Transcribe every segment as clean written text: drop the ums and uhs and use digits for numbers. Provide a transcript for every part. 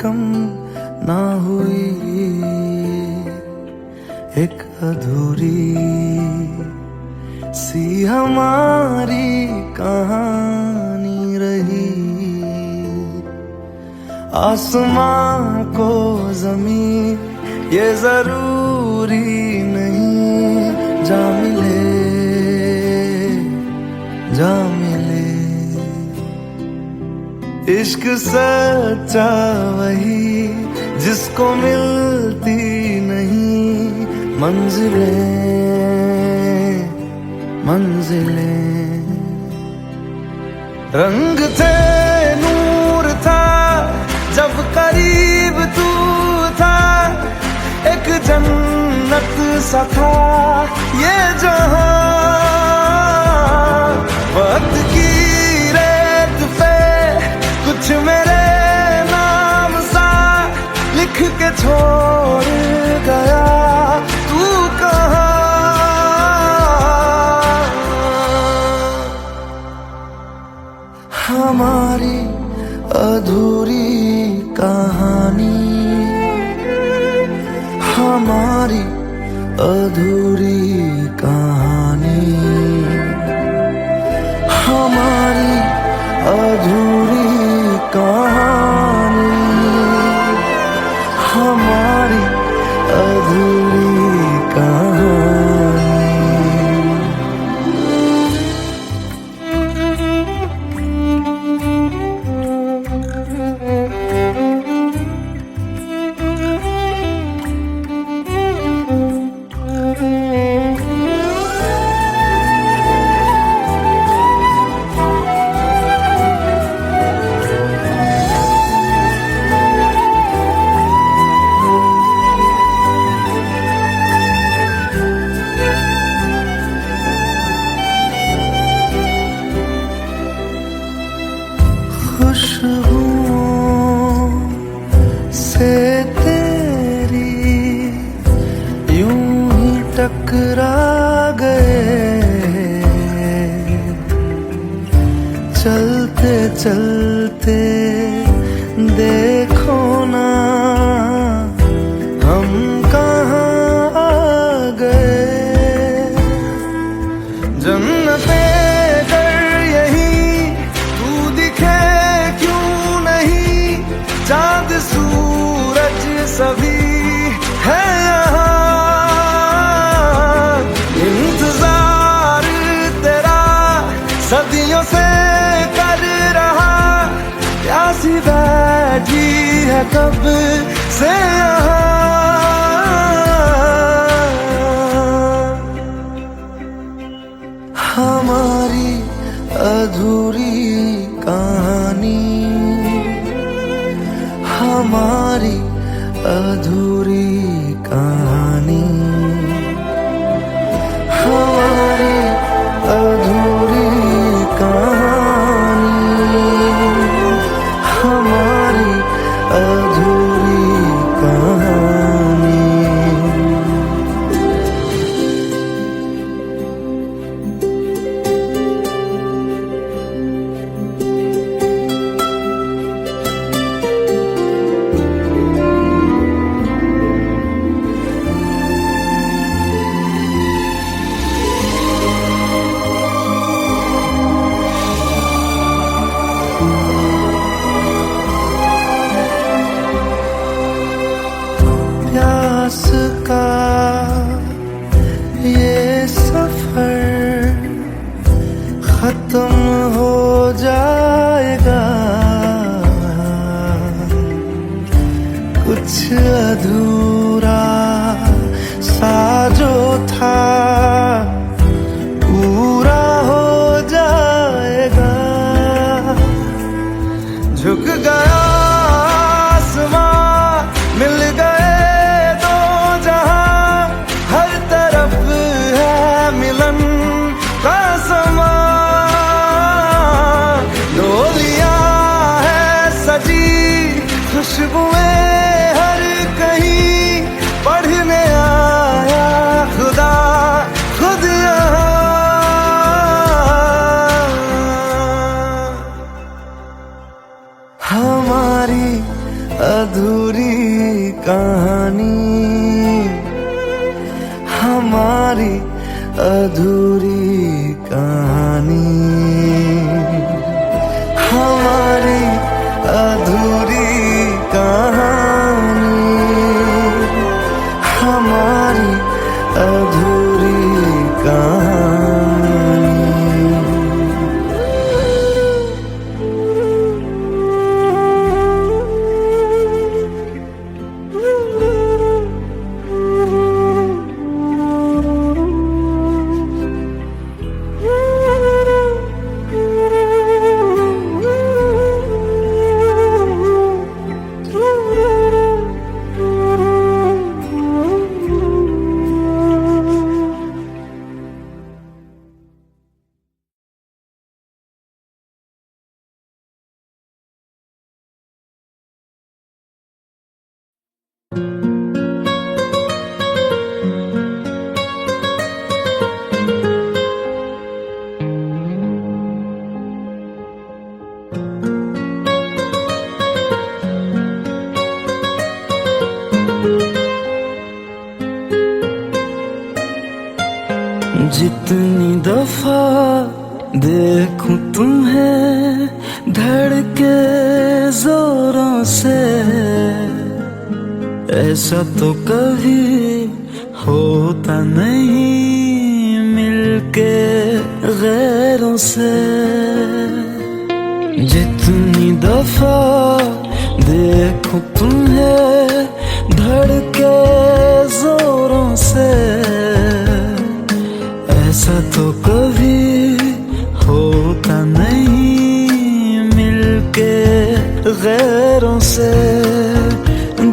कम ना हुई, एक अधूरी सी हमारी कहानी रही। आसमां को ज़मीं ये जरूरी नहीं, जा मिले जा मिले। इश्क सच्चा वही जिसको मिलती नहीं मंजिलें मंजिलें। रंग थे नूर था जब करीब तू था, एक जन्नत सा था ये जहां। वक्त की रेत पे कुछ मेरे नाम सा लिख के छोड़ गया, तू कहाँ? हमारी अधूरी कहानी, हमारी अधूरी कहानी, हमारी अधूरी कहानी, हमारी अधूरी कहानी। खुशबुओं से तेरी यूं ही टकरा गए, चलते चलते देखो ना हम कहाँ आ गए। जन्नते चाँद सूरज सभी है यहाँ, इंतजार तेरा सदियों से कर रहा, प्यासी बैठी है कब से यहाँ। हमारी अधूरी कहानी, हमारी अधूरी कहानी, हमारी अधूरी कहानी, हमारी अधूरी कहानी। प्यास का ये सफर खत्म हो जाएगा, कुछ अधूरा सा जो था पूरा हो जाएगा। झुक गया आसमां, मिल गए दो जहां, हर तरफ है मिलन का समा। डोलियां है सजी खुशबुएं हर कहीं, पढ़ने आया खुदा खुद यहाँ। हमारी अधूरी कहानी, हमारी अधूरी कहानी, हमारी अधूरी कहानी, हमारी अधूरी कहानी। जितनी दफा देखूं तुम्हें धड़के जोरों से, ऐसा तो कभी होता नहीं मिलके गैरों से। जितनी दफा देखूं तुम्हें धड़के जोरों से, ऐसा तो कभी होता नहीं मिलके गैरों से।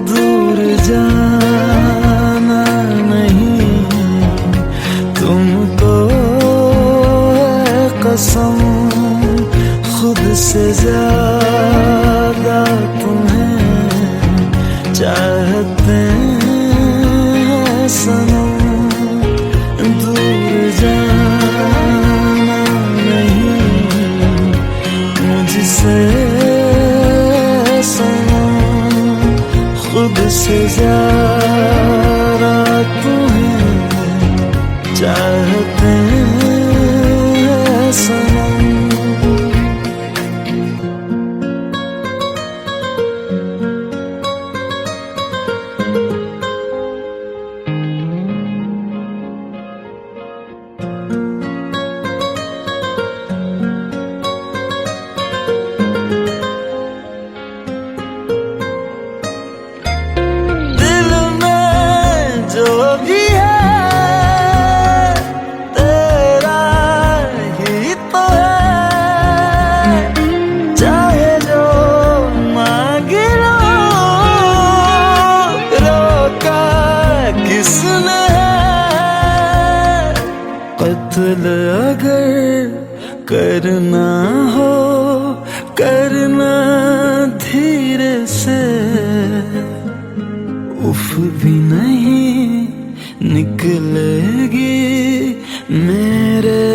दूर जाना नहीं तुमको है कसम, खुद से ज्यादा तुम्हें चाहते हैं सनम। दूर जाना नहीं मुझसे सनम, खुद से ज्यादा तुम्हें चाहते हैं सनम। कत्ल अगर करना हो करना धीरे से, उफ भी नहीं निकलेगी मेरे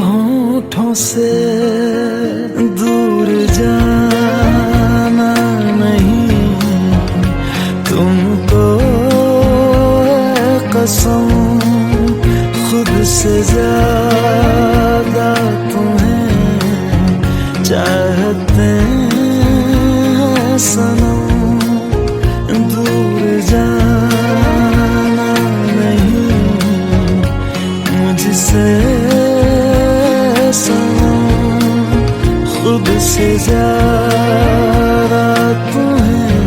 होठों से। दूर जाना नहीं तुमको है कसम, खुद से ज्यादा तुम्हें चाहते हैं सनम। दूर जाना नहीं मुझसे सनम, खुद से ज्यादा तुम्हें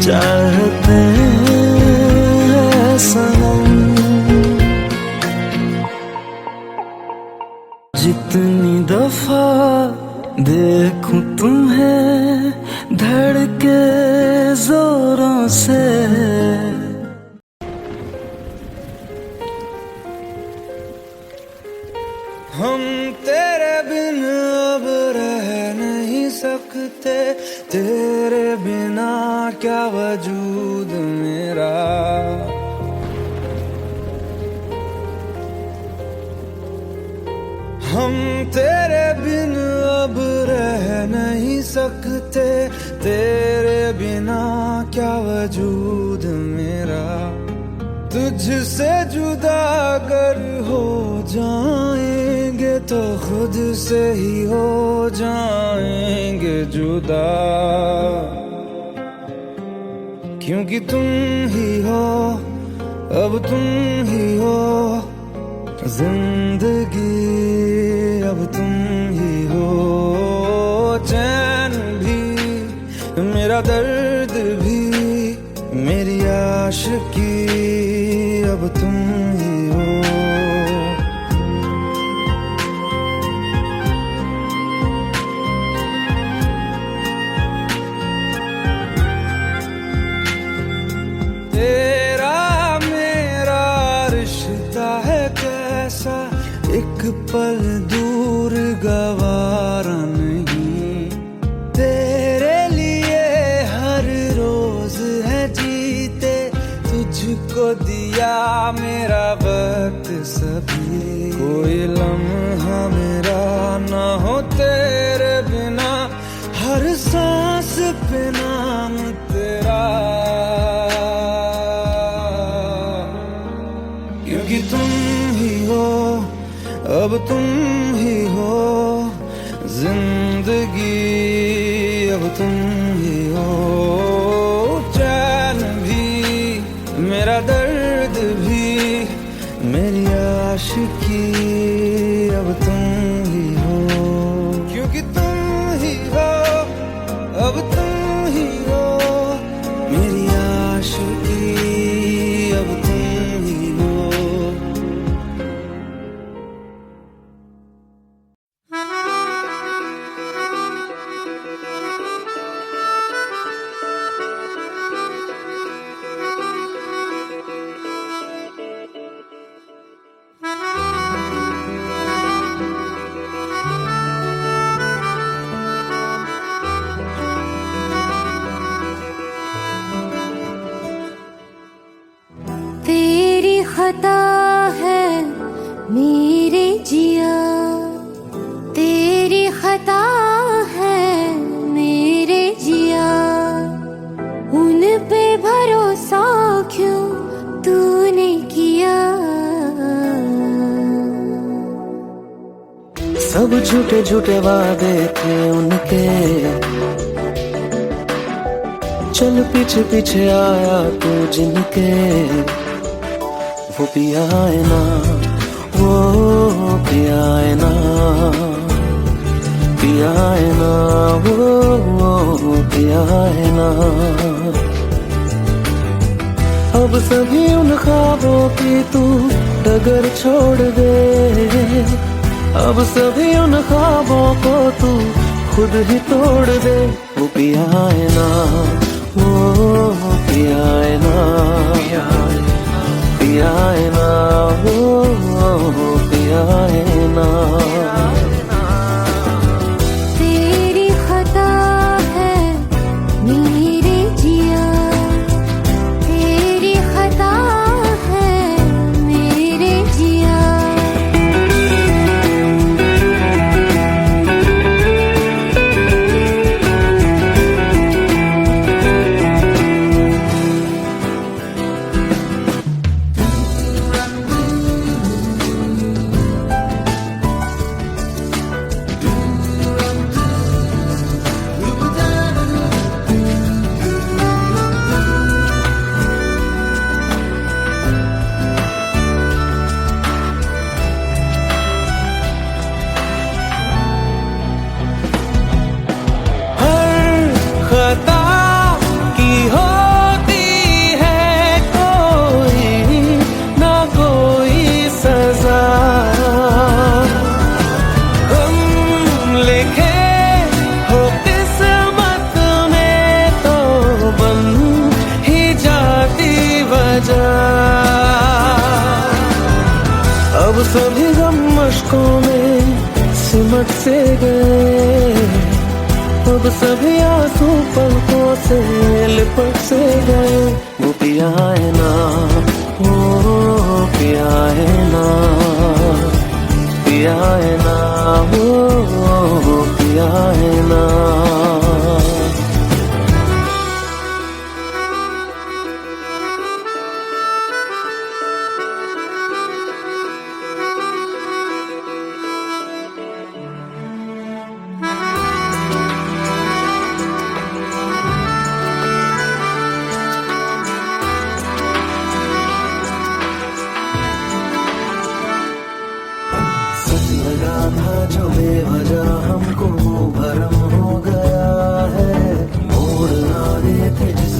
चाहते हैं सनम। जितनी दफा देखूं तुम्हें धड़के जोरों से, हम तेरे बिन अब रह नहीं सकते, तेरे बिना क्या वजूद मेरा। हम तेरे बिन अब रह नहीं सकते, तेरे बिन क्या वजूद मेरा। तुझसे जुदा अगर हो जाएंगे तो खुद से ही हो जाएंगे जुदा, क्योंकि तुम ही हो, अब तुम ही हो जिंदगी, अब तुम ही हो। चैन भी मेरा दर्द भी मेरी आशिकी, अब तुम ही हो। तेरा मेरा रिश्ता है कैसा, एक पल दूर गवारा नहीं। तेरे लिए हर रोज है जीते, तुझको दिया मेरा वक्त सभी। कोई लम्हा मेरा ना हो तेरे बिना, हर सांस पे नाम तेरा, क्योंकि तुम ही हो, अब तुम ही हो जिंदगी, अब तुम ही हो। चैन भी मेरा दर्द भी मेरी आशिकी, अब तुम ही हो, क्योंकि तुम ही हो, अब तुम ही हो मेरी आशिकी, अब तुम ही हो। तेरी खता है मेरे जिया, तेरी खता है मेरे जिया। उन पे भरोसा क्यों तूने किया। सब झूठे झूठे वादे थे उनके, चल पीछे पीछे आया तू जिनके। वो पिया है ना, वो पिया है ना, पिया है ना, वो पिया है ना। अब सभी उन ख्वाबों की तू डगर छोड़ दे, अब सभी उन ख्वाबों को तू खुद ही तोड़ दे। वो पिया है ना, वो पिया है ना, पिया है ना, वो पिया है ना। तेरी खता है मेरे जिया, तेरी खता है मेरे जिया। खता की होती है कोई ना कोई सजा, हम लिखे हो किस्मत में तो बन ही जाती वजह। अब सभी गम मशकों में सिमट से गए, अब सभी आंसू पलकों से लिपट से गए। वो पिया है ना, वो पिया है ना, पिया है ना, वो पिया है ना।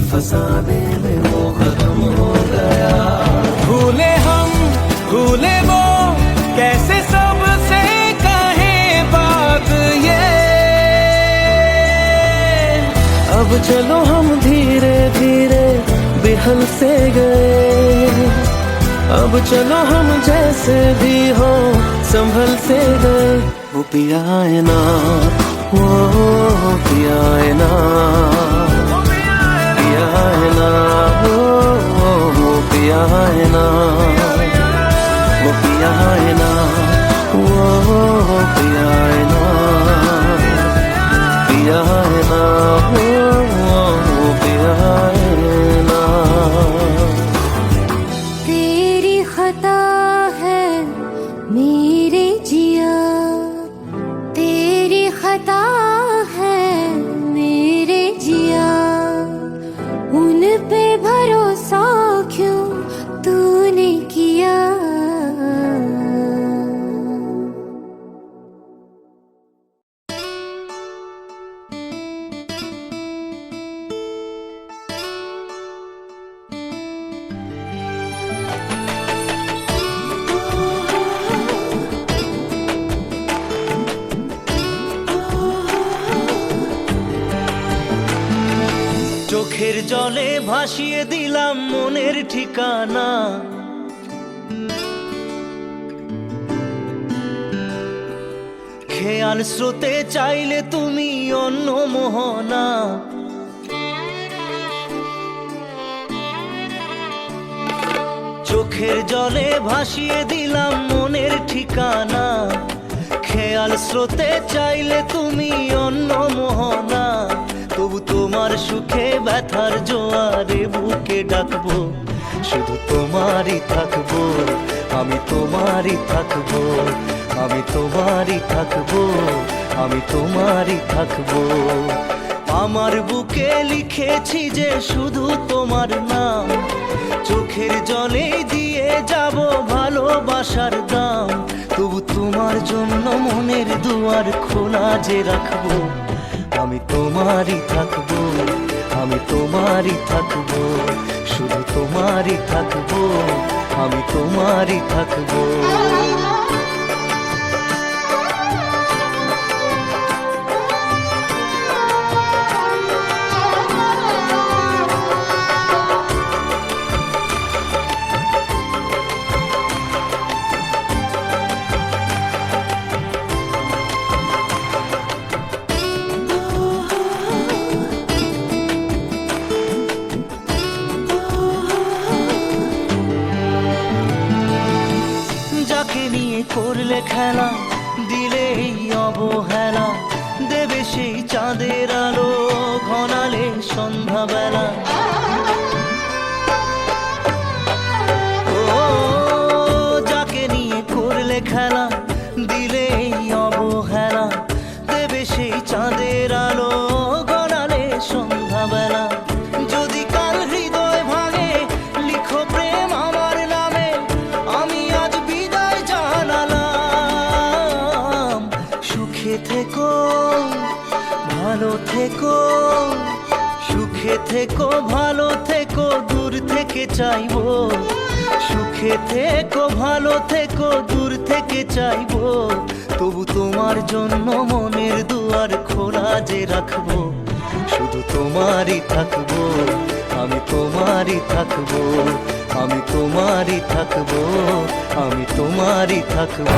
फसाने में वो खत्म हो गया। भूले हम भूले वो, कैसे सबसे कहें बात ये। अब चलो हम धीरे धीरे बिहल से गए, अब चलो हम जैसे भी हो संभल से गए। वो पिया है ना, वो पिया है ना, पिया है ना, वो पिया है ना, वो पिया है ना, वो पिया है ना, पिया है ना, वो पिया है ना। तेरी खता है मेरे जिया, तेरी खता है मेरे जिया। उन पे भरोसा क्यों तूने किया। চোখের জলে ভাসিয়ে দিলাম মনের ঠিকানা, খেয়াল স্রোতে চাইলে তুমি অন্য মোহনা। চোখের জলে ভাসিয়ে দিলাম মনের ঠিকানা, খেয়াল স্রোতে চাইলে তুমি অন্য মোহনা। তবু তোমার সুখে ব্যথার জোয়ারে বুকে ডাকবো, শুধু তোমারই থাকবো, আমি তোমারই থাকবো, আমি তোমারই থাকবো, আমি তোমারই থাকবো। আমার বুকে লিখেছি যে শুধু তোমার নাম, চোখের জলে দিয়ে যাব ভালোবাসার দাম। তবু তোমার জন্য মনের দুয়ার খোলা যে রাখবো, আমি তোমারই থাকবো, আমি তোমারই থাকবো, শুধু তোমারই থাকবো, আমি তোমারই থাকবো। করলে খেলা দিলে এই অবহেলা, দেবে সেই চাঁদের আলো ঘনালে সন্ধ্যাবেলা। ও যাকে নিয়ে করলে খেলা দিলে এই অবহেলা, দেবে সেই চাঁদের আলো ঘনালে সন্ধ্যাবেলা। যদি কাল হৃদয় ভাঙে লিখো প্রেম আমার নামে, আমি আজ বিদায় জানালাম। সুখে থেকো ভালো থেকো, সুখে থেকো ভালো থেকো, দূর থেকে চাইবো। সুখে থেকো ভালো থেকো, দূর থেকে চাইবো। তবু তোমার জন্য মনের দুয়ার খোলা যে রাখবো, শুধু তোমারই থাকবো, আমি তোমারই থাকবো, আমি তোমারই থাকবো, আমি তোমারই থাকবো।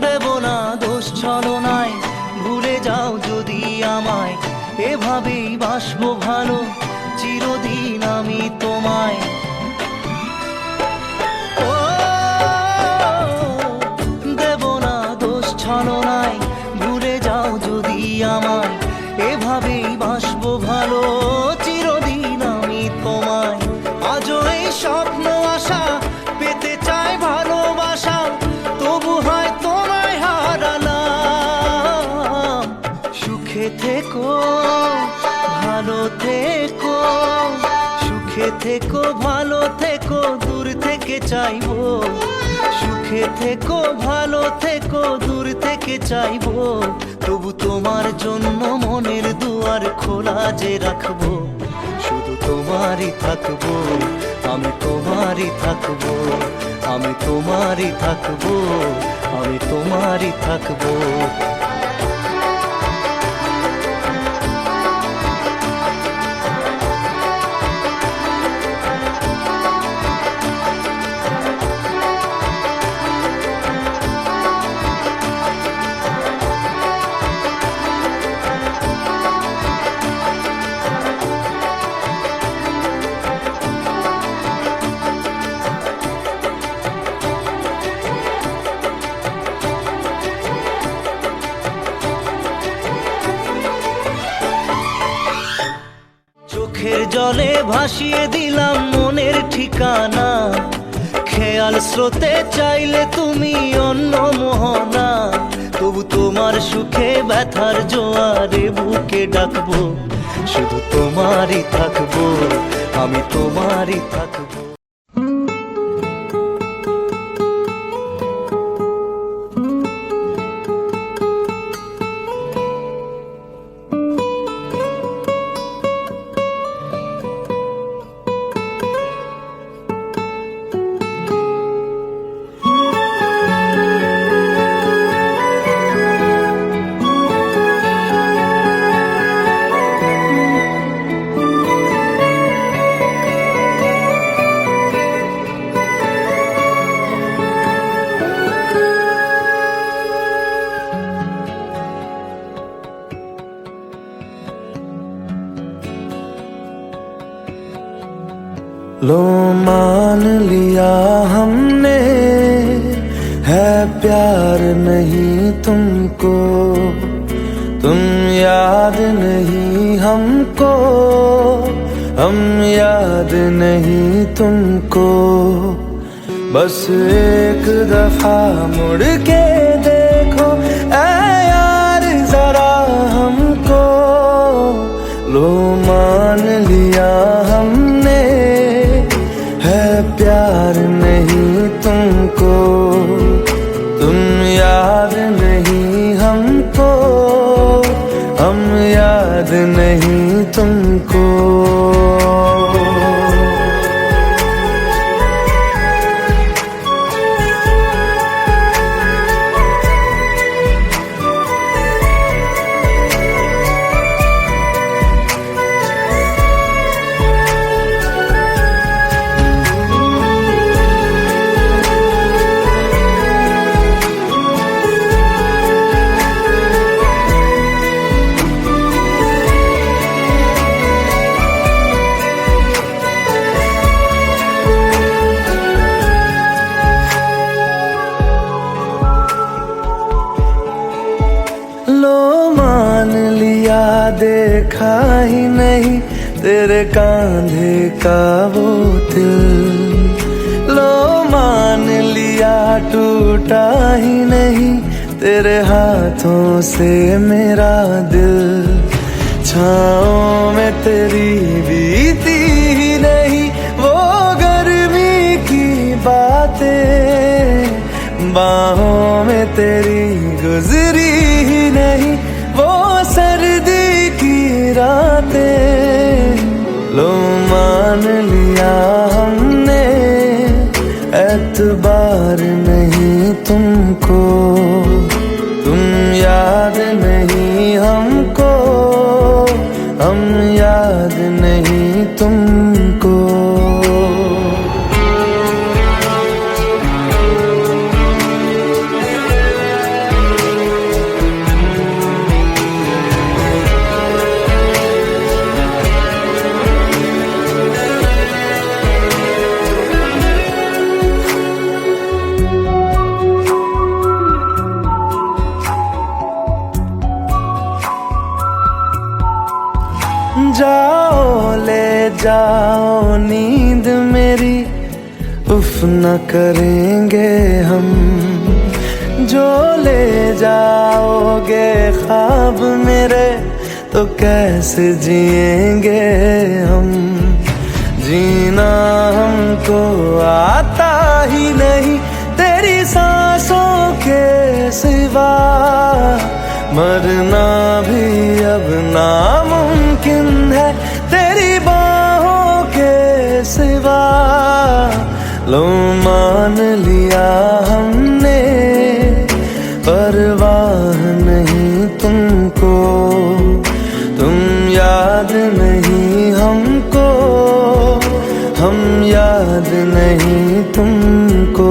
দেব না দোষ ছলনায়, ভুলে যাও যদি আমায়। এভাবেই বাসবো ভালো চিরদিন আমি তোমায়। ও দেব না দোষ ছলনায়, ভুলে যাও যদি আমায়। এভাবেই বাসবো ভালো চিরদিন আমি তোমায়। আজও এই স্বপ্ন আশা পেতে চাই ভালোবাসা, তবু হয় তোমায় হারালাম। সুখে সুখে থেকো ভালো থেকো, সুখে থেকো ভালো থেকো, দূর থেকে চাইবো। সুখে থেকো ভালো থেকো, দূর থেকে চাইবো। তবু তোমার জন্য মনের দুয়ার খোলা যে রাখবো। শুধু তোমারই থাকবো, আমি তোমারই থাকবো, আমি তোমারই থাকবো, আমি তোমারই থাকবো। চোখের জলে ভাসিয়ে দিলাম মনের ঠিকানা। খেয়াল স্রোতে চাইলে তুমি অন্য মোহনা। তবু তোমার সুখে ব্যথার জোয়ারে বুকে ডাকবো। শুধু তোমারই থাকবো, আমি তোমারই থাকবো। लो मान लिया हमने, है प्यार नहीं तुमको। तुम याद नहीं हमको, हम याद नहीं तुमको। बस एक दफा मुड़ के देखो ऐ यार जरा हमको। लो मान लिया हमने, है प्यार नहीं तुमको। तुम याद नहीं हमको, हम याद नहीं तुमको। लो मान लिया देखा ही नहीं तेरे कांधे का वो दिल। लो मान लिया टूटा ही नहीं तेरे हाथों से मेरा दिल। छाँव में तेरी बीती ही नहीं वो गर्मी की बातें। बाहों में तेरी गुजरी ही नहीं वो सर्दी की रातें। लो मान लिया हमने, एतबार नहीं तुमको। तुम याद नहीं हमको, हम याद नहीं तुमको। जाओ ले जाओ नींद मेरी, उफ न करेंगे हम। जो ले जाओगे ख्वाब मेरे तो कैसे जिएंगे हम। जीना हमको आता ही नहीं तेरी सांसों के सिवा, मरना भी अब नामुमकिन है तेरी बाहों के सिवा। लो मान लिया हमने परवाह नहीं तुमको, तुम याद नहीं हमको, हम याद नहीं तुमको।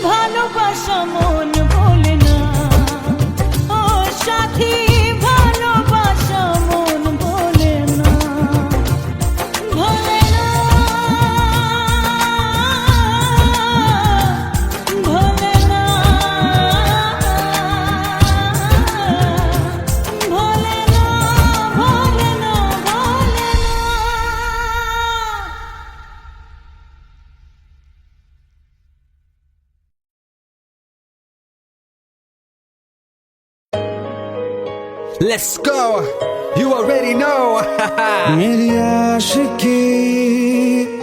ভালোবাসা মন ভোলে না ও সাথী। Let's go. You already know. मेरी आशिकी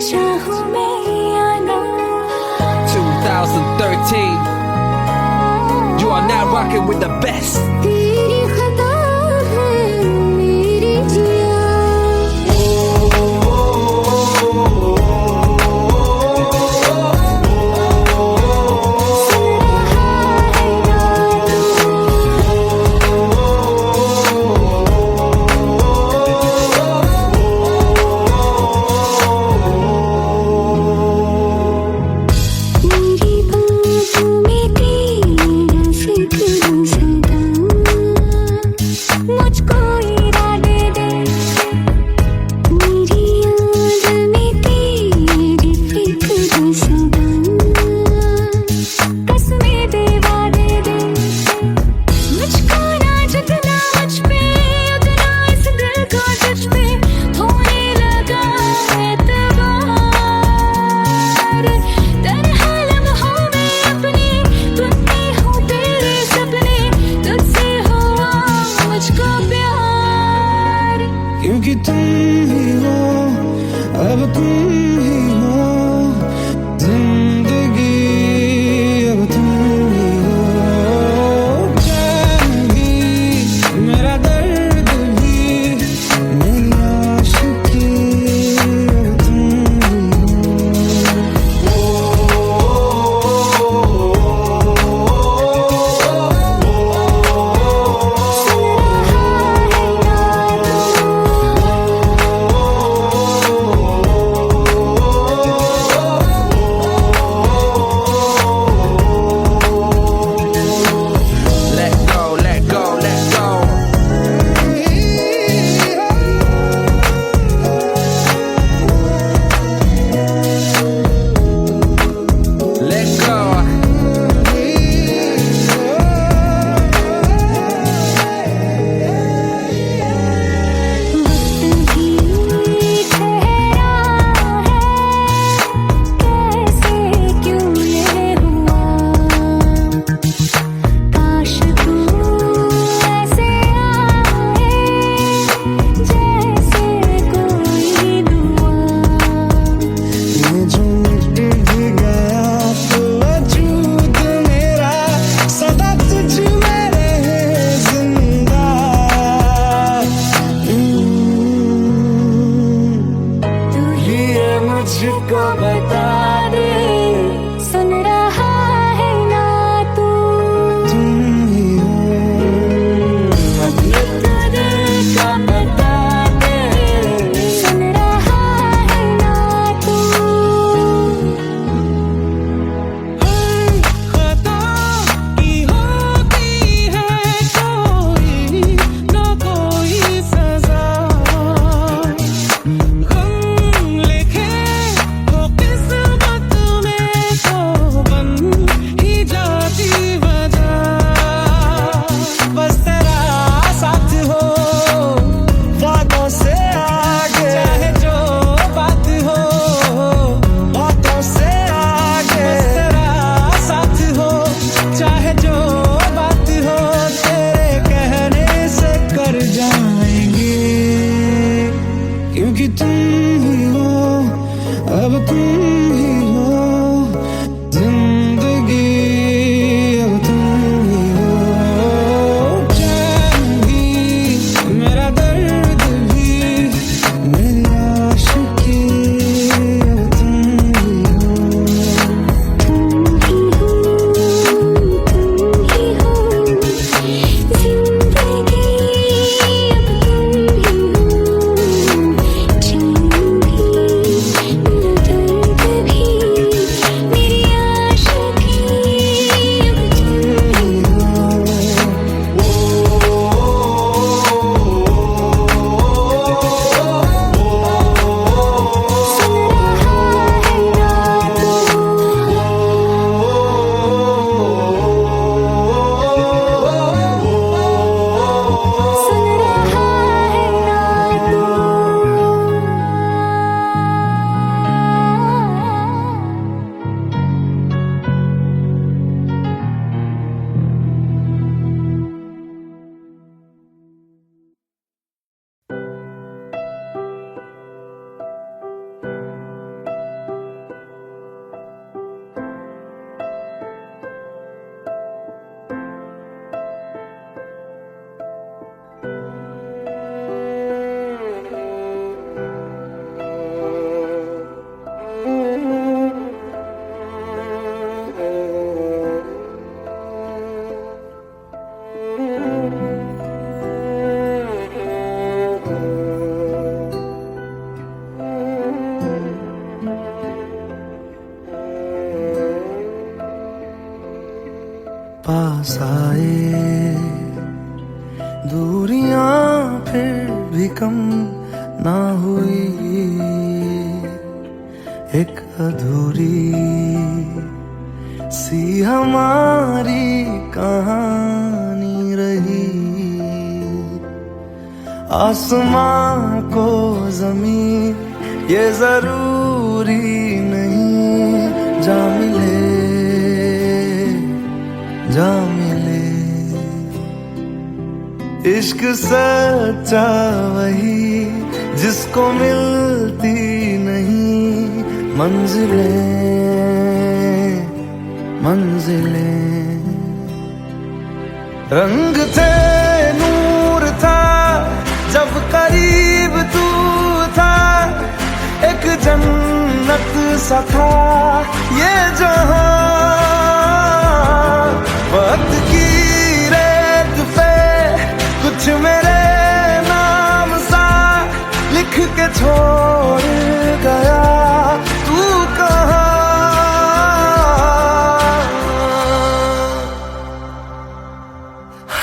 चाहूं मैं या ना 2013. You are now rocking with the best. तेरी खता है मेरी जिया मेरी बाहों में तेरा फिक्र सदा मुझको इरादे दे मेरी याद में तेरी फिक्र सदा कसमें दे वादे दे मुझको ना जितना मुझ पे उतना इस दिल को तुझ पे होने लगा एतबार तन्हा लम्हों में अपने तुम में हूँ तेरे सपने तुझसे हुआ मुझको प्यार क्योंकि तुम ही हो अब तुम ही हो जिंदगी अब तुम ही हो चैन भी मेरा दर्द भी मेरी आशिकी अब तुम ही हो दूरियां फिर भी कम ना हुई, एक अधूरी सी हमारी कहानी रही। आसमां को जमीन ये जरूरी नहीं, जा मिले जा मिले। इश्क सच्चा वही जिसको मिलती नहीं मंजिलें मंजिलें। रंग थे नूर था जब करीब तू था, एक जन्नत सा था ये जहां। वक्त की रेत पे कुछ मेरे नाम सा लिख के छोड़ गया तू कहाँ।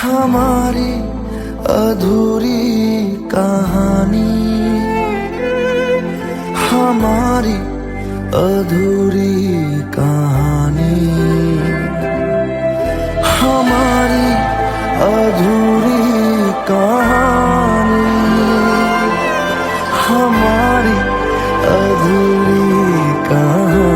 हमारी अधूरी कहानी, हमारी अधूरी कहानी, हमारी अधूरी कहानी, हमारी अधूरी कहानी।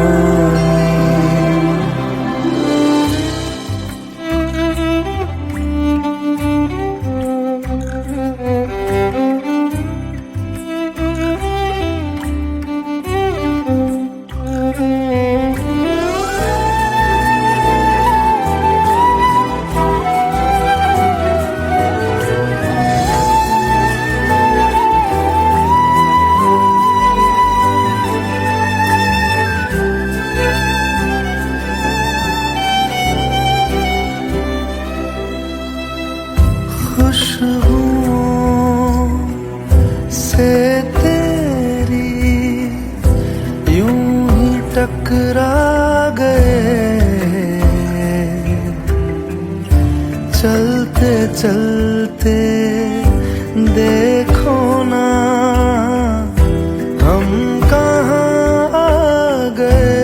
खुशबुओं से तेरी यूं ही टकरा गए, चलते चलते देखो ना हम कहाँ आ गए।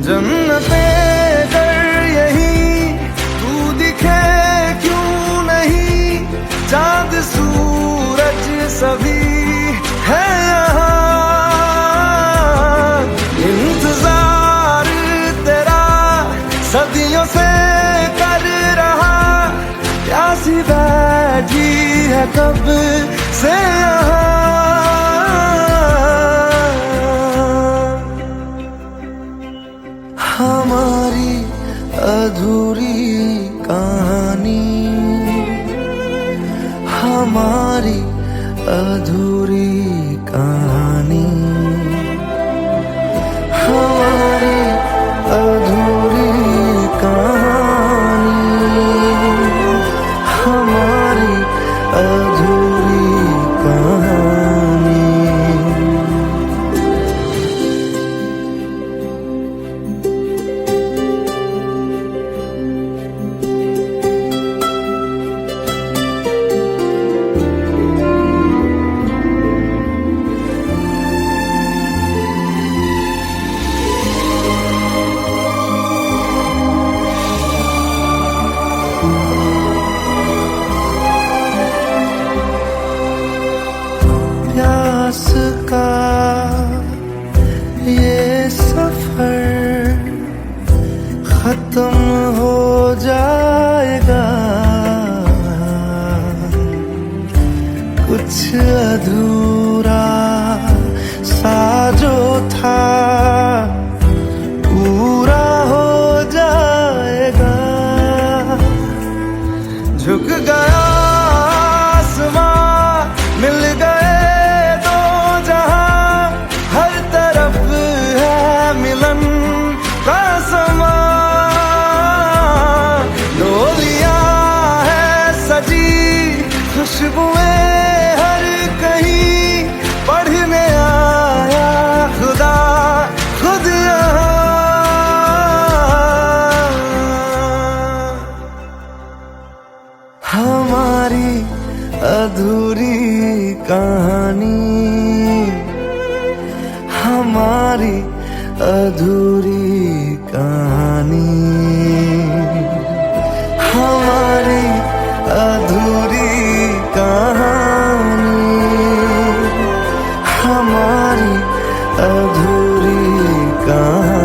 जन्नते चाँद सूरज सभी है यहाँ, इंतजार तेरा सदियों से कर रहा, प्यासी बैठी है कब से यहाँ। हमारी अधूरी कहानी, हमारी अधूरी कहानी, हमारी अधूरी कहानी, हमारी अधूरी कहानी। प्यास का ये सफर खत्म हो जाएगा, कुछ अधूरा सा जो था पूरा हो जाएगा। झुक गया आसमां, मिल गए दो जहां, हर तरफ है मिलन का समा। डोलियां है सजी खुशबुएं हर कहीं, पढ़ने आया खुदा खुद यहाँ। हमारी अधूरी कहानी, हमारी अधूरी कहानी, हमारी अधूरी कहानी, हमारी अधूरी कहानी।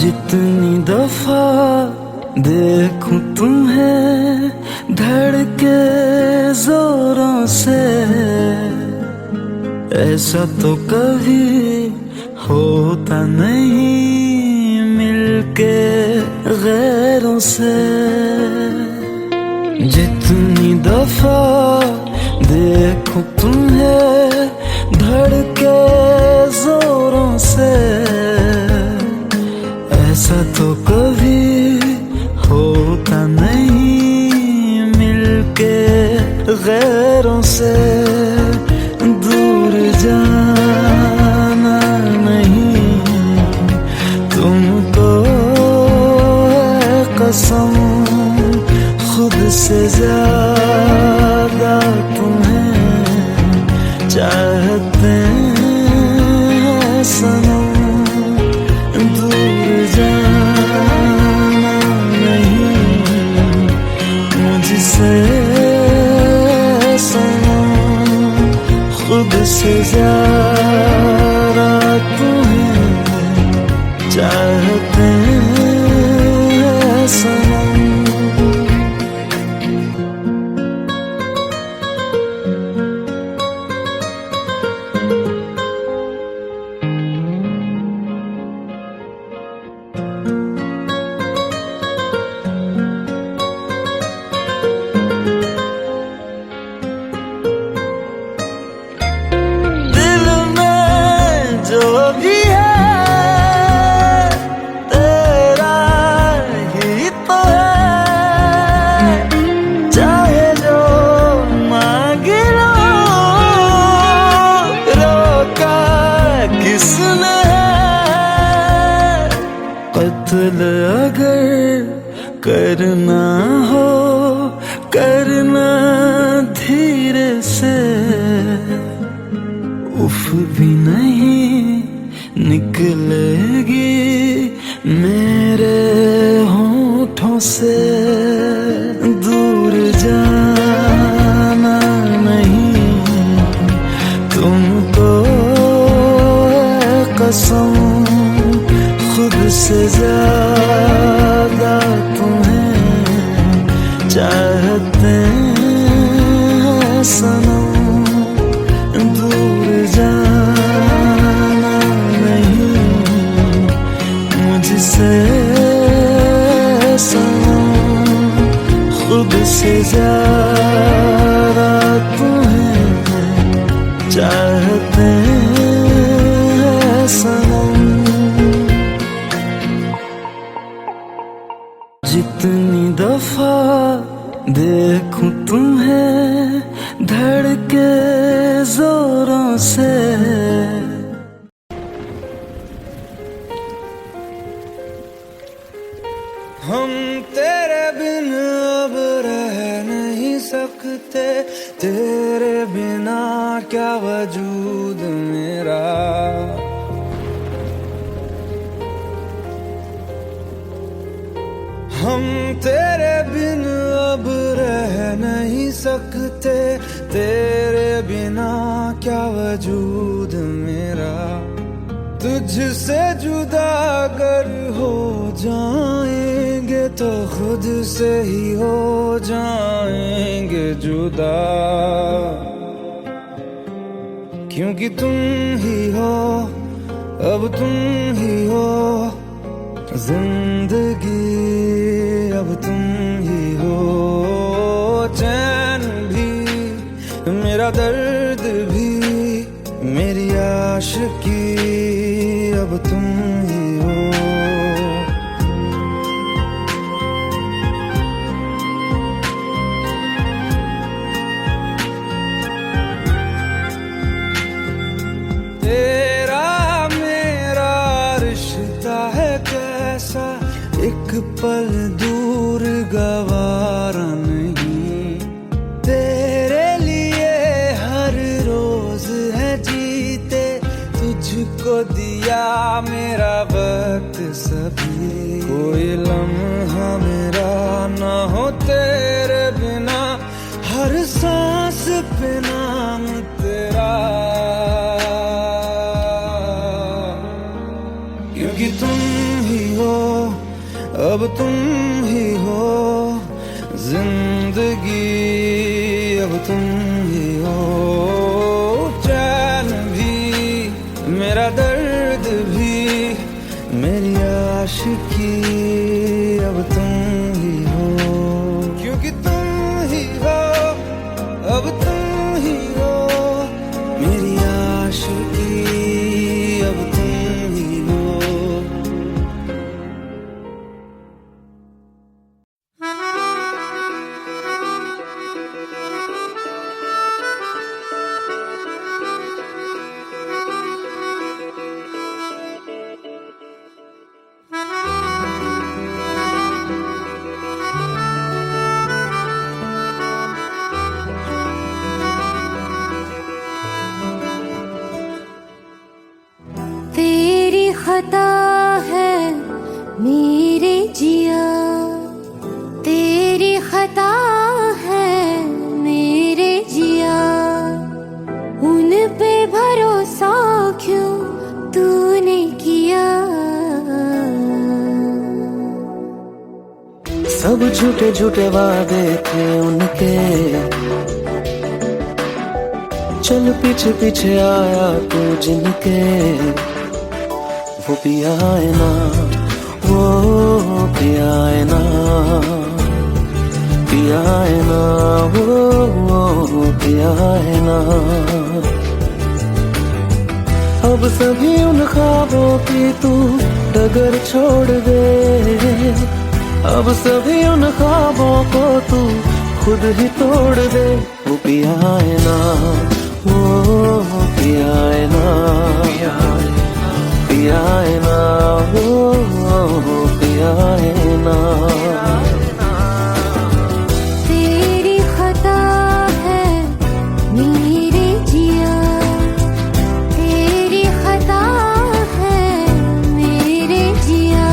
जितनी दफा देखूं तुम्हें धड़के जोरों से, ऐसा तो कभी होता नहीं मिलके गैरों से। जितनी दफा देखूं तुम्हें धड़के जोरों से, ऐसा तो कभी होता नहीं मिलके गैरों से। दूर जाना नहीं तुमको है कसम, खुद से ज्यादा तुम्हें चाहते हैं सनम। दूर जाना नहीं मुझसे सनम, खुद से ज्यादा तुम्हें चाहते हैं सनम। कत्ल अगर करना हो करना धीरे से, उफ भी नहीं निकलेगी मेरे होठों से। दूर जाना नहीं तुमको है कसम, खुद से ज्यादा तुम्हें चाहते हैं सनम। दूर जाना नहीं मुझसे सनम, खुद से ज्यादा तुम्हें चाहते हैं सनम। जितनी दफा देखूं तुम्हें धड़के जोरों से, हम तेरे बिन अब रह नहीं सकते, तेरे बिना क्या वजूद मेरा। हम तेरे बिन अब रह नहीं सकते, लगते, तेरे बिना क्या वजूद मेरा। तुझसे जुदा अगर हो जाएंगे तो खुद से ही हो जाएंगे जुदा। क्योंकि तुम ही हो, अब तुम ही हो जिंदगी, अब तुम ही हो। चैन भी, मेरा दर्द भी, मेरी आशिकी, अब तुम ही हो। तेरा मेरा रिश्ता है कैसा, एक पल दूर गवारा नहीं। तेरे लिए हर रोज है जीते, तुझको दिया मेरा वक्त सभी। कोई लम्हा मेरा ना हो तेरे बिना, हर सांस पे नाम तेरा। क्योंकि तुम ही हो, अब तुम ही हो जिंदगी, अब तुम ही हो। चैन भी, मेरा दर्द भी, मेरी आशिकी, अब तुम ही हो। क्योंकि तुम ही हो, अब तुम ही हो मेरी आशिकी, अब तुम ही हो। तेरी खता है मेरे जिया, तेरी खता है मेरे जिया। उन पे भरोसा क्यों तूने किया। सब झूठे झूठे वादे थे उनके, चल पीछे पीछे आया तू जिनके। वो पिया है ना, वो पिया है ना, पिया है ना, वो पिया है ना। अब सभी उन ख्वाबों की तू डगर छोड़ दे, अब सभी उन ख्वाबों को तू खुद ही तोड़ दे। वो पिया है ना, वो पिया है ना, पिया है ना, वो पिया है ना। तेरी खता है मेरे जिया, तेरी खता है मेरे जिया।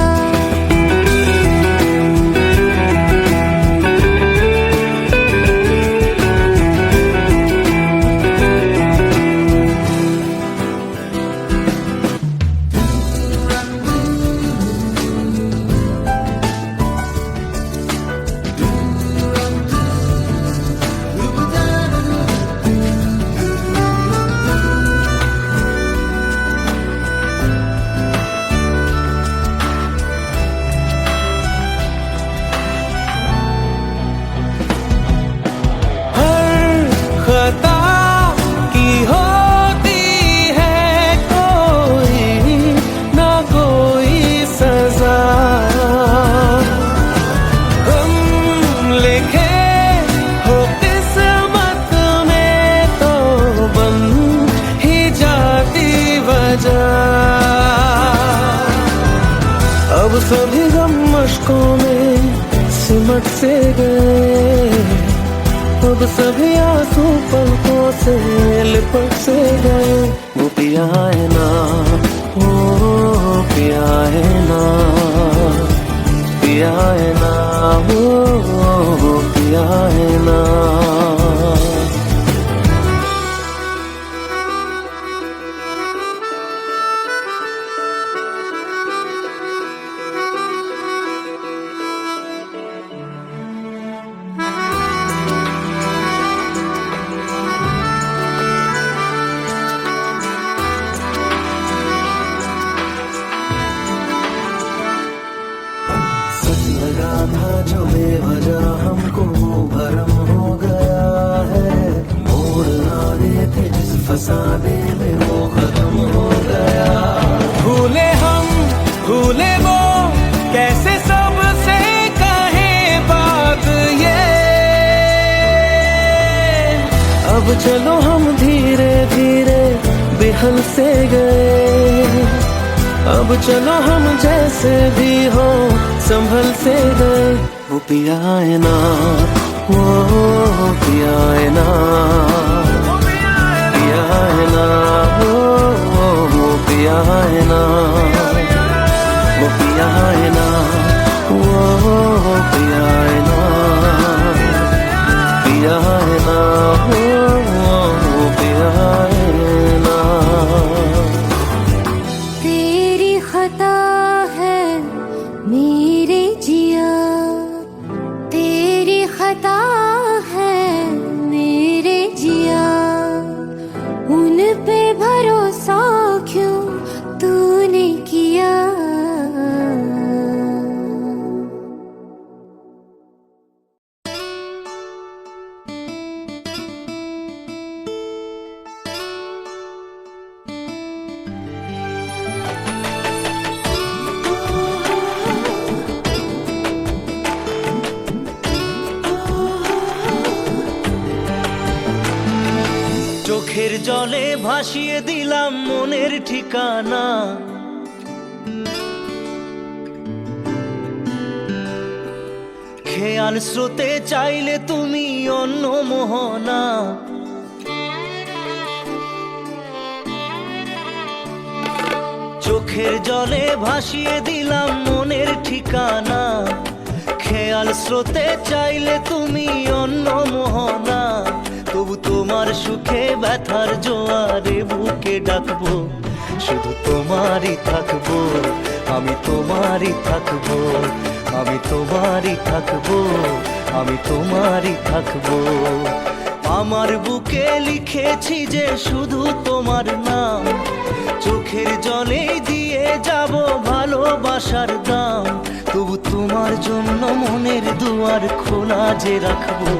खता की होती है कोई ना कोई सजा, हम लिखे हो किस्मत में तो बन ही जाती वजह। अब सभी गम मशकों में सिमट से गए, अब सभी आंसू पलकों से लिपट से गए। वो पिया है ना, वो पिया है ना, पिया है ना, वो पिया है ना। फसाने में वो खत्म हो गया। भूले हम भूले वो, कैसे सबसे कहे बात ये। अब चलो हम धीरे धीरे बेहल से गए, अब चलो हम जैसे भी हो संभल से गए। वो पिया है ना, वो पिया है ना, पिया है ना, वो पिया है ना, वो पिया है ना, वो पिया है ना, पिया है ना, वो पिया है ना। तेरी खता है मेरे जिया, तेरी खता है मेरे जिया, उन पे भरोसा क्यों तूने किया। চোখের জলে ভাসিয়ে দিলাম মনের ঠিকানা, খেয়াল স্রোতে চাইলে তুমি অন্য মোহনা। চোখের জলে ভাসিয়ে দিলাম মনের ঠিকানা, খেয়াল স্রোতে চাইলে তুমি অন্য মোহনা। তবু তোমার সুখে ব্যথার জোয়ারে বুকে ডাকবো, শুধু তোমারই থাকবো, আমি তোমারই থাকবো, আমি তোমারই থাকবো, আমি তোমারই থাকবো। আমার বুকে লিখেছি যে শুধু তোমার নাম, চোখের জলে দিয়ে যাব ভালোবাসার দাম। তবু তোমার জন্য মনের দুয়ার খোলা যে রাখবো,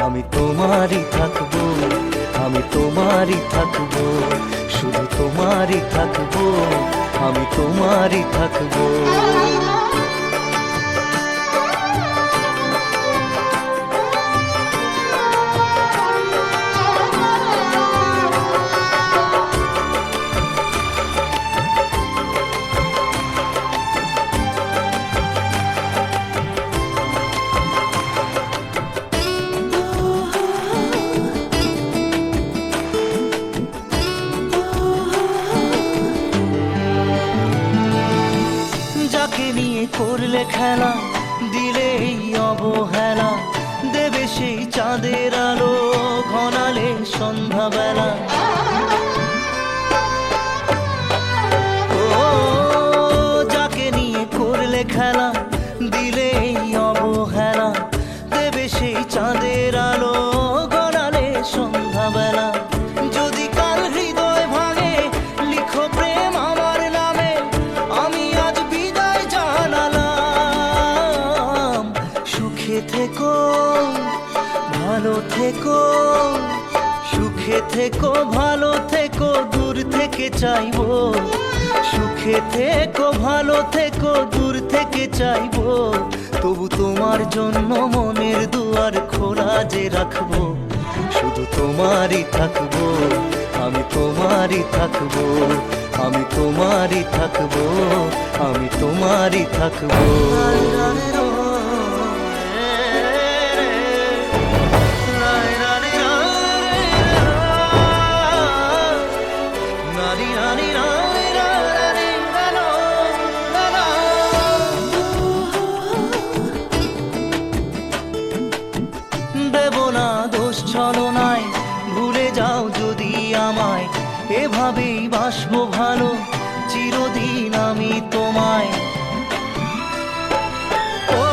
আমি তোমারই থাকবো, আমি তোমারই থাকবো, শুধু তোমারই থাকবো, আমি তোমারই থাকবো। যাকে নিয়ে করলে খেলা, দিলে এই অবহেলা, দেবে সেই চাঁদের আলো ঘনালে সন্ধ্যাবেলা। ও যাকে নিয়ে করলে খেলা, দিলে এই অবহেলা, দেবে সেই চাঁদের আলো ঘনালে সন্ধ্যাবেলা। যদি কাল হৃদয় ভাঙে লিখো প্রেম আমার নামে, আমি আজ বিদায় জানালাম। সুখে থেকো ভালো থেকো, সুখে থেকো ভালো থেকো, দূর থেকে চাইবো। সুখে থেকো ভালো থেকো, দূর থেকে চাইবো। তবু তোমার জন্য মনের দুয়ার খোলা যে রাখবো, শুধু তোমারই থাকবো, আমি তোমারই থাকবো, আমি তোমারই থাকবো, আমি তোমারই থাকবো। দেব না দোষ ছলনায়, ভুলে যাও যদি আমায়, এভাবেই বাসবো ভালো চিরদিন আমি তোমায়। ও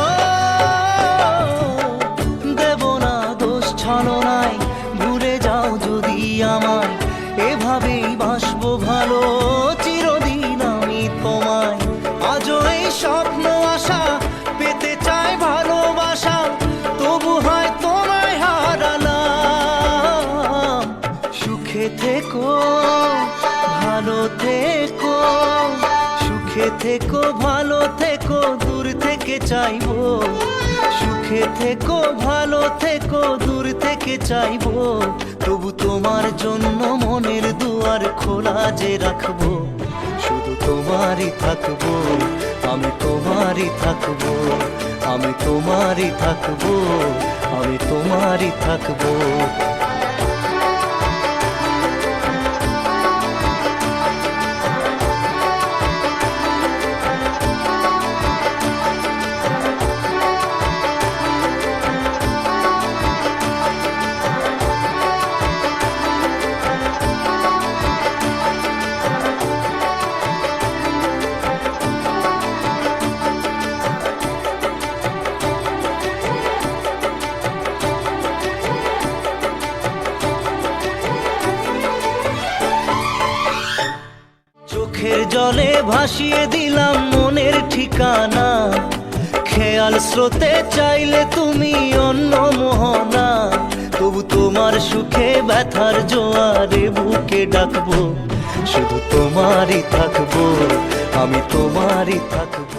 দেব না দোষ ছলনায়, ভুলে যাও যদি আমায়, এভাবেই বাসবো ভালো চিরদিন আমি তোমায়। আজও এই স্বপ্ন আশা পেতে চাই ভালোবাসা, তবু হয় তোমায় হারালাম। সুখে সুখে থেকো ভালো থেকো, সুখে থেকো ভালো থেকো, দূর থেকে চাইবো। সুখে থেকো ভালো থেকো, দূর থেকে চাইবো। তবু তোমার জন্য মনের দুয়ার খোলা যে রাখবো। শুধু তোমারই থাকবো, আমি তোমারই থাকবো, আমি তোমারই থাকবো, আমি তোমারই থাকবো। চোখের জলে ভাসিয়ে দিলাম মনের ঠিকানা, খেয়াল স্রোতে চাইলে তুমি অন্য মোহনা। তবু তোমার সুখে ব্যথার জোয়ারে বুকে ডাকবো। শুধু তোমারই থাকবো, আমি তোমারই থাকবো।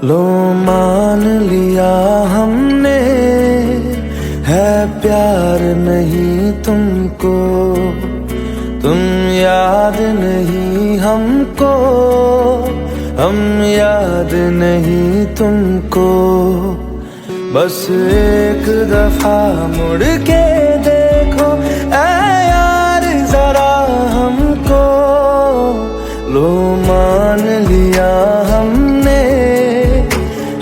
लो मान लिया हमने है प्यार नहीं तुमको, तुम याद नहीं हमको, हम याद नहीं तुमको। बस एक दफा मुड़ के देखो ऐ यार जरा हमको। लो मान लिया हमने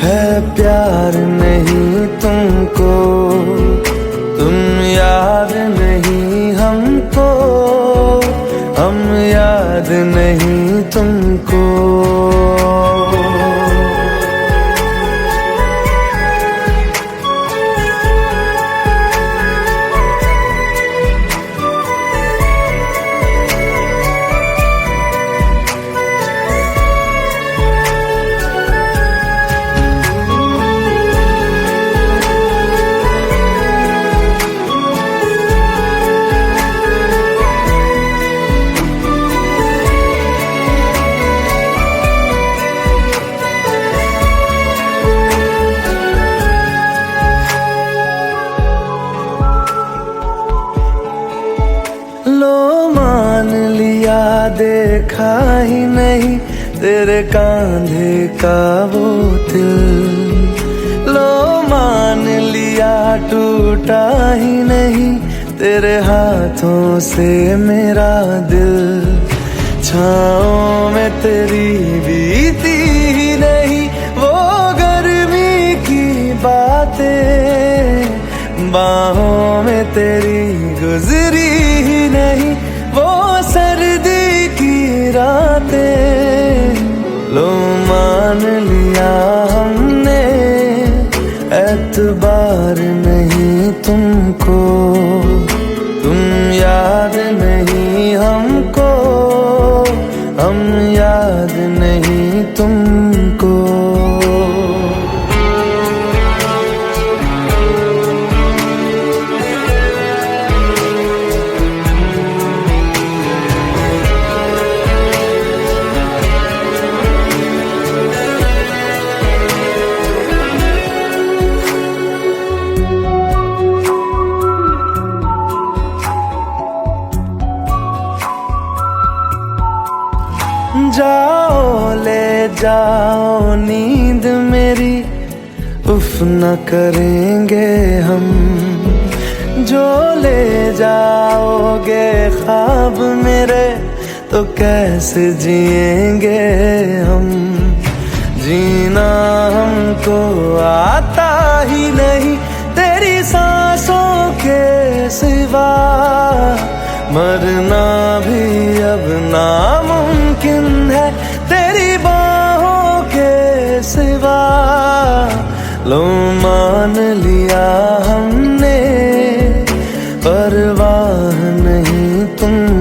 है प्यार नहीं तुमको, तुम याद नहीं हमको, हम याद नहीं तुमको। लो मान लिया देखा ही नहीं तेरे कांधे का वो दिल। लो मान लिया टूटा ही नहीं तेरे हाथों से मेरा दिल। छाँव में तेरी बीती ही नहीं वो गर्मी की बातें, बाहों में तेरी गुजरी ही नहीं वो सर्दी की रातें। लो मान लिया हमने एतबार नहीं तुमको, तुम याद नहीं हमको, हम याद नहीं तुमको। जाओ ले जाओ नींद मेरी, उफ न करेंगे हम। जो ले जाओगे ख्वाब मेरे तो कैसे जिएंगे हम। जीना हमको आता ही नहीं तेरी सांसों के सिवा, मरना भी अब नामुमकिन है तेरी बाहों के सिवा। लो मान लिया हमने, परवाह नहीं तुम